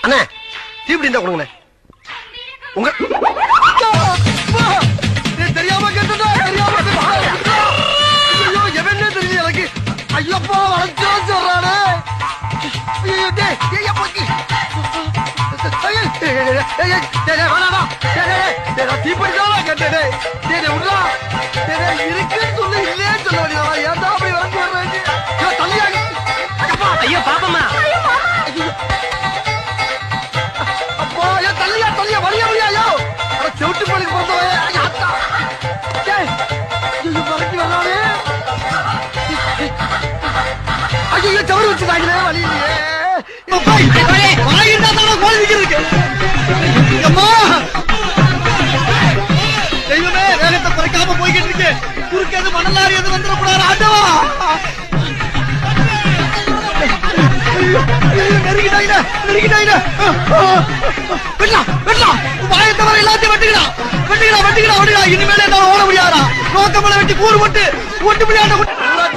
அண்ணா தீப்பிடி இருந்தா கொடுங்க உங்க தெரியாம கேட்டா தெரியாம ஐயோ எவனே தெரியும் எனக்கு ஐயப்பா வளர்ச்சா சொல்றானே தீப்பிடிதான் கேட்டே விடுறா இருக்குன்னு சொல்லு இல்லையே சொல்ல வேண்டியதா ஏன்டா அப்படி வளர்ந்து வர்றேன் தள்ளியாங்க ஐயோ பாப்பமா அப்பா ஏன் தள்ளியா தள்ளியா வழியா வழியாயோ செவிட்டு பணிக்கு பிறந்தவன் மறைக்கு வர்றானே ஐயோ தவறு வச்சுட்டாங்களே வழியிலேயே தெய்வமே வேகத்தை குறைக்காம போய்கிட்டு இருக்கு குறுக்கேது மணலாரி எது வந்துடக்கூடாது ஆண்டவா எல்லாத்தையும் வெட்டுகிறா இனிமேல ஓட முடியாதா நோக்கமலை வெட்டி கூறு போட்டு ஒட்டு முடியாத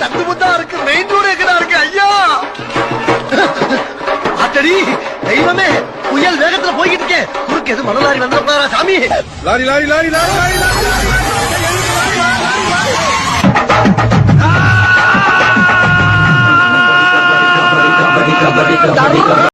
தட்டு முத்தா இருக்கு மெயின் ரோடு எங்கடா இருக்கு ஐயா ஆத்தடி தெய்வமே புயல் வேகத்துல போய்கிட்டு இருக்கேன் குறுக்கு எது மணலாரி வந்துடக்கூடாதா சாமி lorry lorry lorry lorry lorry